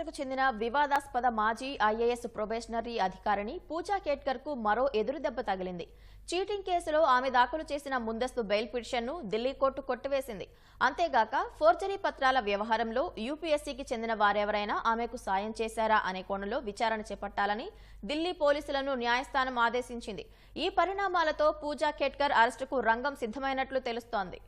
మహారాష్ట్రకు చెందిన వివాదాస్పద మాజీ ఐఏఎస్ ప్రొబేషనరీ అధికారిని పూజా కేట్కర్ కు మరో ఎదురుదెబ్బ తగిలింది. చీటింగ్ కేసులో ఆమె దాఖలు చేసిన ముందస్తు బెయిల్ పిటిషన్ను ఢిల్లీ కోర్టు కొట్టివేసింది. అంతేగాక ఫోర్జరీ పత్రాల వ్యవహారంలో యూపీఎస్సీకి చెందిన వారెవరైనా ఆమెకు సాయం చేశారా అనే కోణంలో విచారణ చేపట్టాలని ఢిల్లీ పోలీసులను న్యాయస్థానం ఆదేశించింది. ఈ పరిణామాలతో పూజా కేట్కర్ అరెస్టుకు రంగం సిద్ధమైనట్లు తెలుస్తోంది.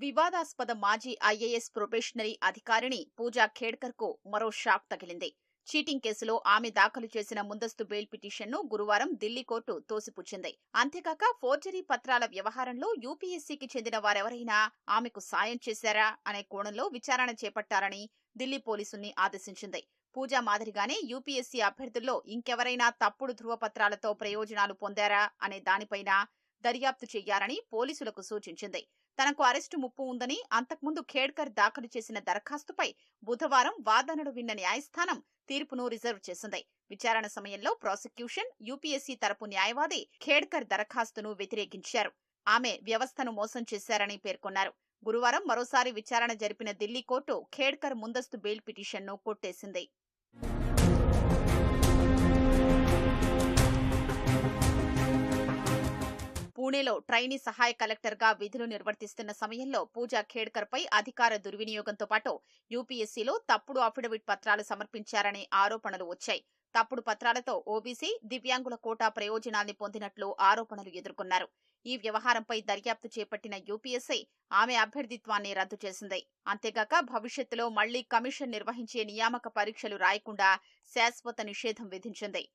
వివాదాస్పద మాజీ ఐఏఎస్ ప్రొబేషనరీ అధికారిని పూజా ఖేడ్కర్ కు మరో షాక్ తగిలింది. చీటింగ్ కేసులో ఆమె దాఖలు చేసిన ముందస్తు బెయిల్ పిటిషన్ను గురువారం ఢిల్లీ కోర్టు తోసిపుచ్చింది. అంతేకాక ఫోర్జరీ పత్రాల వ్యవహారంలో యూపీఎస్సీకి చెందిన వారెవరైనా ఆమెకు సాయం చేశారా అనే కోణంలో విచారణ చేపట్టాలని ఢిల్లీ పోలీసుల్ని ఆదేశించింది. పూజా మాదిరిగానే యూపీఎస్సీ అభ్యర్థుల్లో ఇంకెవరైనా తప్పుడు ధృవపత్రాలతో ప్రయోజనాలు పొందారా అనే దానిపైన దర్యాప్తు చెయ్యాలని పోలీసులకు సూచించింది. తనకు అరెస్టు ముప్పు ఉందని అంతకుముందు ఖేడ్కర్ దాఖలు చేసిన దరఖాస్తుపై బుధవారం వాదనలు విన్న న్యాయస్థానం తీర్పును రిజర్వ్ చేసింది. విచారణ సమయంలో ప్రాసిక్యూషన్, యూపీఎస్సీ తరపు న్యాయవాది ఖేడ్కర్ దరఖాస్తును వ్యతిరేకించారు. ఆమె వ్యవస్థను మోసం చేశారని పేర్కొన్నారు. గురువారం మరోసారి విచారణ జరిపిన ఢిల్లీ కోర్టు ఖేడ్కర్ ముందస్తు బెయిల్ పిటిషన్ను కొట్టేసింది. పూణేలో ట్రైనీ సహాయ కలెక్టర్ గా విధులు నిర్వర్తిస్తున్న సమయంలో పూజా ఖేడ్కర్ పై అధికార దుర్వినియోగంతో పాటు యూపీఎస్సీలో తప్పుడు అఫిడవిట్ పత్రాలు సమర్పించారనే ఆరోపణలు వచ్చాయి. తప్పుడు పత్రాలతో ఓబీసీ, దివ్యాంగుల కోటా ప్రయోజనాల్ని పొందినట్లు ఆరోపణలు ఎదుర్కొన్నారు. ఈ వ్యవహారంపై దర్యాప్తు చేపట్టిన యూపీఎస్సీ ఆమె అభ్యర్థిత్వాన్ని రద్దు చేసింది. అంతేగాక భవిష్యత్తులో మళ్లీ కమిషన్ నిర్వహించే నియామక పరీక్షలు రాయకుండా శాశ్వత నిషేధం విధించింది.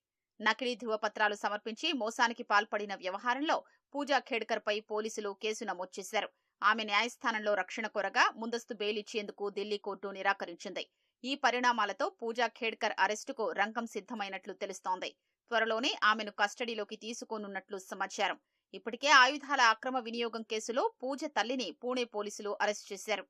నకిలీ ధృవపత్రాలు సమర్పించి మోసానికి పాల్పడిన వ్యవహారంలో పూజా ఖేడ్కర్ పై పోలీసులు కేసు నమోదు చేశారు. ఆమె న్యాయస్థానంలో రక్షణ కోరగా ముందస్తు బెయిల్ ఇచ్చేందుకు ఢిల్లీ కోర్టు నిరాకరించింది. ఈ పరిణామాలతో పూజా ఖేడ్కర్ అరెస్టుకు రంగం సిద్ధమైనట్లు తెలుస్తోంది. త్వరలోనే ఆమెను కస్టడీలోకి తీసుకోనున్నట్లు సమాచారం. ఇప్పటికే ఆయుధాల అక్రమ వినియోగం కేసులో పూజ తల్లిని పూణే పోలీసులు అరెస్టు చేశారు.